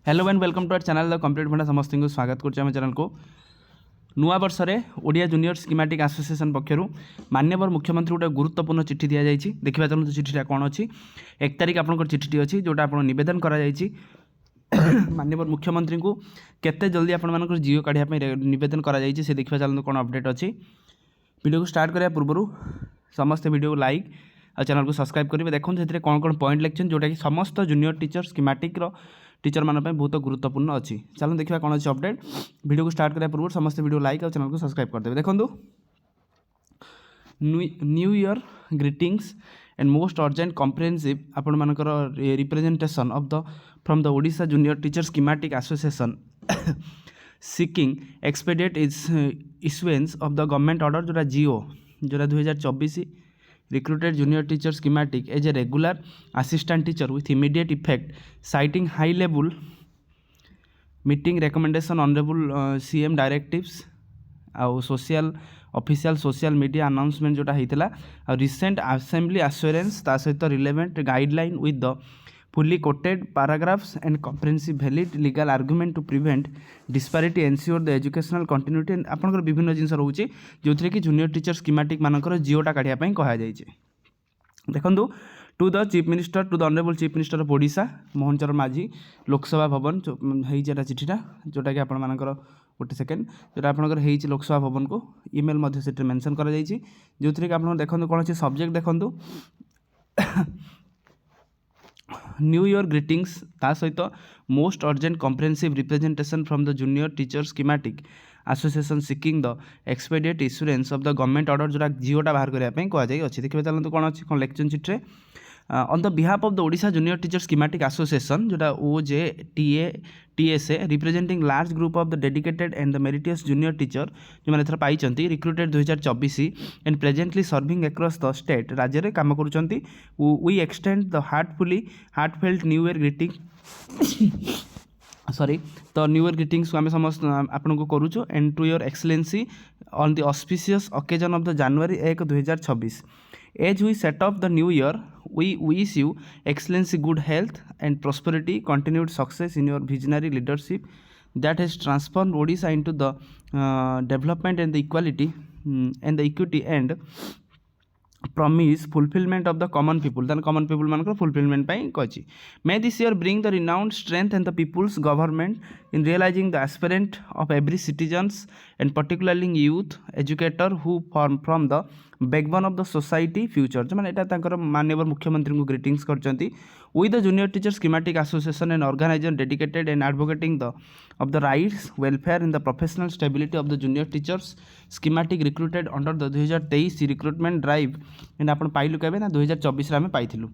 Hello and welcome to our channel the complete भंडा समस्त को स्वागत कर चैनल को नुआ वर्ष में ओडिया जूनियर स्कीमेटिक एसोसिएशन पक्षर माननीय मुख्यमंत्री गोटे गुरुत्वपूर्ण चिठी दि जाएगी देखा चलते चिठीटा कौन अच्छी 1 तारिख आपंकर चिठी अच्छी जोटा आप नवेदन कर माननीय मुख्यमंत्री को केते जल्दी आपण जियो काढ़ापी नवेदन कर देखा चलते कौन अपडेट अच्छी वीडियो को स्टार्ट करने पूर्व समस्ते वीडियो को लाइक और चैनल को सब्सक्राइब करेंगे देखो से कौन कौन पॉइंट लिखते जोटा कि समस्त जूनियर टीचर स्कीमेटिक टीचर मान बहुत गुरुत्वपूर्ण अच्छी चलो देखा कौन अच्छी अपडेट वीडियो को स्टार्ट करने पूर्व समस्त वीडियो लाइक और चैनल को सब्सक्राइब करदे देखो new year greetings and most urgent comprehensive आपण मानकर representation of the from the Odisha junior teacher schematic association seeking expedite issuance of the government order JOTA जियो जोटा 2024 recruited junior teacher schematic as a regular assistant teacher with immediate effect citing high level meeting recommendation honorable CM directives ଆଉ social official social media announcement जोटा होता है recent assembly assurance ता सहित relevant guideline with the fully quoted paragraphs and comprehensive valid legal argument to prevent disparity ensure the educational continuity आपनकर विभिन्न जिनस रोचे जो थे कि जूनियर टीचर स्कीमेटिक मानकर जियोटा काढ़ापी कहुई देखो to the chief minister to the honourable chief minister of Odisha Mohan Charan Majhi Lok Sabha भवन होता चिठीटा जोटा कि आपर गोटे सेकेंड जोटा आपंकर लोकसभा भवन को इमेल से मेंशन कर जो थे कि आप देखो कौन अच्छे सब्जेक्ट देखो न्यू ईयर ग्रीटिंग्स ता सहित most urgent comprehensive representation from the junior teacher schematic association seeking the expedite issuance of the government order JOTA जियोटा बाहर करने कहुई देखिए चलते कौन अच्छी कौन लेक्चर चिट्रे on the behalf of the Odisha junior teacher schematic association JOTA OJTSA representing large group of the dedicated and the meritorious junior teacher जो मैंने पाई recruited 2024 and presently serving across the state राज्य में कम कर we extend the heartfelt new year greeting sorry तो new year greetings को आम समस्त आपन को करूँ and to your excellency on the auspicious occasion of the January 1, 2026 as we set off the new year we wish you excellency good health and prosperity continued success in your visionary leadership that has transformed Odisha into the development and the equality and the equity and promise fulfillment of the common people then common people manko fulfillment pai कही may this year bring the renowned strength and the people's government in realizing the aspirant of every citizens and particularly youth educator who form from the backbone of the society future जो माने एटा तांकर माननीय मुख्यमंत्री को greetings करचंती with the junior teacher schematic association and organization dedicated and advocating the of the rights welfare and the professional stability of the junior teachers schematic recruited under the 2023 recruitment drive and आपण पाइलु केबे ना 2024 रे हमें पाइथिलु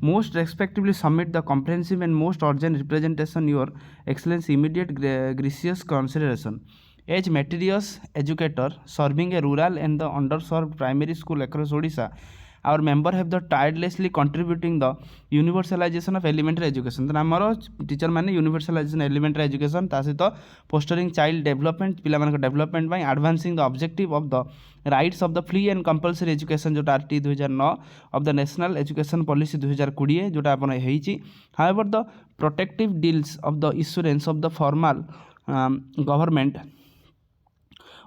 most respectively submit the comprehensive and most urgent representation your excellency immediate gracious consideration as materials educator serving a rural and the underserved primary school across Odisha our member have the tirelessly contributing the universalization of elementary education तो आमर teacher मैंने universalization elementary education ता सहित fostering child development पिला मानक development bye advancing the objective of the rights of the free and compulsory education जोटा RT 2009 of the national education policy 2020 जोटा अपन हेची however the protective deals of the issuance of the formal government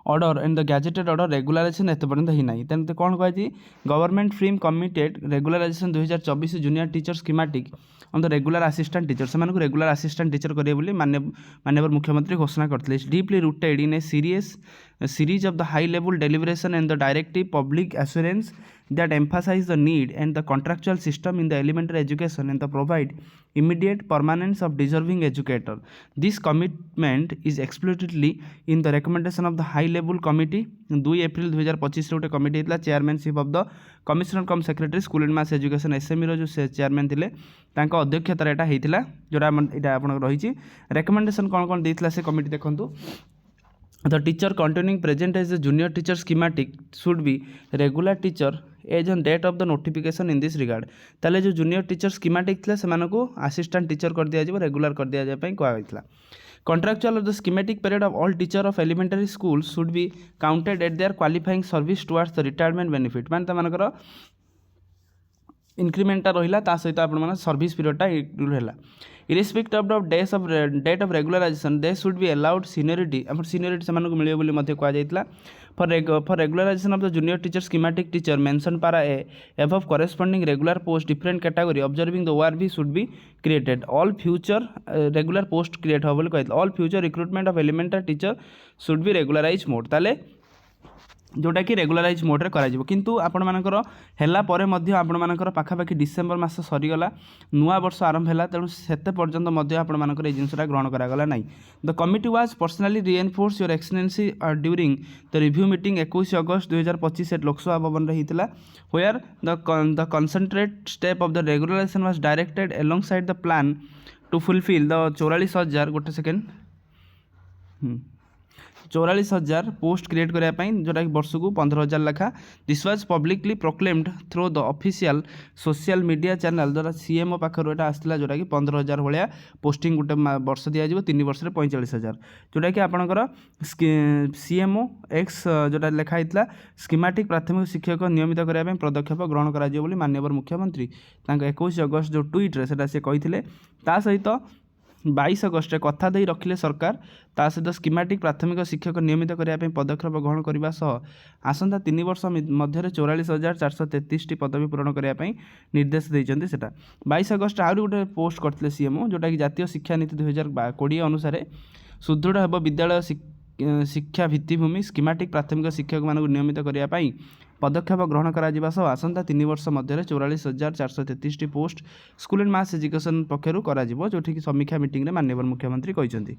order and the gazetted order regularisation एत पर्यंत ही ना तेनाली कौन कही गवर्नमेंट फ्रीम committed regularisation 2024 junior teacher schematic on the regular assistant teacher से रेगुलर असिस्टेंट टीचर करेंगे माननीय मुख्यमंत्री घोषणा करते deeply rooted in a series of the high level deliberation and the directive public assurance that emphasize the need and the contractual system in the elementary education and the provide immediate permanence of deserving educator. This commitment is explicitly in the recommendation of the high level committee 2 April 2025 रे गोटे committee होता chairmanship of the commissioner come secretary school and mass education SME रो जो chairman थे अध्यक्षतार यहाँ होता जोटा यहाँ आप रही रेकमेंडेशन कौन कौन देता से कमिटी देखूँ The teacher continuing present as a junior teacher schematic should be regular teacher as on date of the notification in this regard. ताले जो junior teacher schematic थे से मानको assistant teacher कर दिया जाए regular कर दिया जाए पाई कहा गया Contractual of the schematic period of all teacher of elementary schools should be counted at their qualifying service towards the retirement benefit. मान तो मानकर इनक्रिमेंटा रहा ता सहित आप सर्विस पीरियडटा इंक्लूड है irrespective of the date of regularisation they should be allowed seniority seniority से मिले बोली कहुला for regularisation of the junior teacher schematic teacher mention para A above corresponding regular post different category observing the ORV should be created all future regular post create हो बोली all future recruitment of elementary teacher should be regularise mode ताले जोटा कि regularise मोड्रे किंतु आपणमानकर है आपणमानकर पाखापाखि December मास सरीगला नुआ वर्ष आरंभ है तेणु से पर्यंत आपणमानकर जिनसा ग्रहण करागला ना the committee was personally reinforce your excellency during the review meeting 21 August 2025 at Lok Sabha Bhavan में होता where the concentrate step of the regularisation was directed alongside the plan to fulfil the 44,000 गोटे सेकेंड 44,000 पोस्ट क्रिएट करने जोटा कि वर्ष को 15,000 लेखा this was publicly proclaimed through the official social media channel द्वारा सीएमओ पाखर यहाँ आसाला जोटा कि 15,000 भाया पोस्टिंग गोटे वर्ष दिज्व 3 वर्ष 45,000 जोटा कि आपंकर सीएमओ एक्स जोटा लिखाई स्कीमेटिक प्राथमिक शिक्षक नियमित करने पदक्षेप ग्रहण कर माननीय मुख्यमंत्री 21 अगस्त जो ट्वीट्रे से कहते सहित 22 अगस्ट कथा दे रखिले सरकार ता सहित स्कीमेटिक प्राथमिक शिक्षक नियमित करने पदक्षेप ग्रहण करने आसंता 3 वर्ष मध्य 44,433 पदवी पूरण करने निर्देश देते सेटा 22 अगस्ट आहरी गोटे पोस्ट करते सीएमओ जोटा कि जातीय शिक्षा नीति 2020 अनुसार सुदृढ़ हे विद्यालय शिक्षा भित्तिभूमि स्कीमेटिक प्राथमिक शिक्षक मानक नियमित करने पदक्षेप ग्रहण करा सह आसंता 3 वर्ष मध्य 44,433 post school and mass education पक्षर जोठी समीक्षा मीटिंग में माननीय मुख्यमंत्री कहते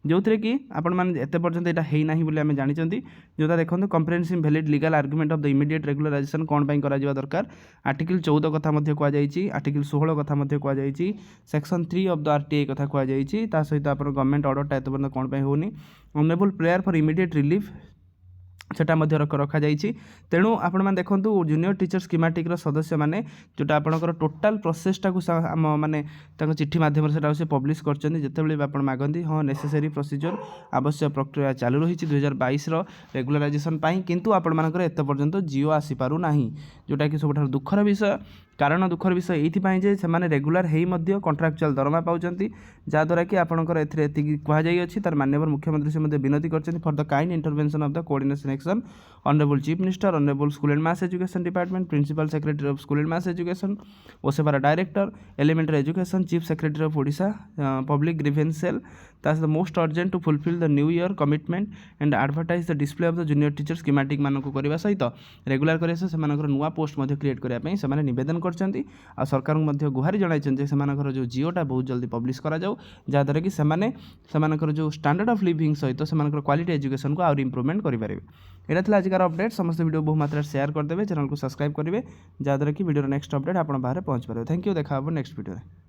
जो थे कि आपण मैंने एत पर्यंत यहाँ होना बोली आम जानते जोटा देखो comprehensive valid legal argument of the immediate regularisation कौन पर करा दरकार आर्टिकल 14 कथा कहुई आर्टिकल 16 कथा कहुई सेक्शन 3 ऑफ द RTA कथा कहुई सहित आप गवर्नमेंट ऑर्डरटा एत पर्यंत कौन पर होनी honourable prayer for immediate relief सेटा रखा तेणु आपण देखो जूनियर टीचर स्कीमेटिक सदस्य मैंने जोटा आपंकर टोटाल प्रोसेसटा माने चिठी मध्यम से पब्लिश करते आप मागती हाँ नेसेसरी प्रोसीजर आवश्यक प्रक्रिया चालू रही 2022 रेगुलराइजेशन किंतु आपंकर एत पर्यंत जिओ आसी पारु नाही जोटा कि सब दुखर विषय कारण दुखर विषय ये से रेगुलर हो कंट्राक्चुअल दरमा पाँच जहाँद्वारा कि आपंकर एति कहुई तार माननीय मुख्यमंत्री से विनती कर for the kind intervention of the coordination action honourable chief minister honourable school and mass education department principal secretary of school and mass education ओसेवार director elementary education chief secretary of Odisha public grievance cell the most urgent to fulfil the new year commitment and advertise the display of the junior teacher schematic मानक करने सहित regular करने से नुआ post create करने से निवेदन कर सरकार को गुहारी जन से जो जिओटा बहुत जल्दी पब्लिश करा जहाँद्वारा कि जो स्टैंडर्ड ऑफ लिविंग सहित से क्वालिटी एजुकेशन को आउरी इम्प्रूवमेंट करेंगे यहाँ था आजिकार अपडेट समस्त वीडियो बहुत मात्रा शेयर करदे चैनल को सब्सक्राइब करेंगे जहाँद्वारा कि वीडियो नेक्स्ट अपडेट आप बाहर पहुँच पारे थैंक यू देखा नेक्स्ट वीडियो।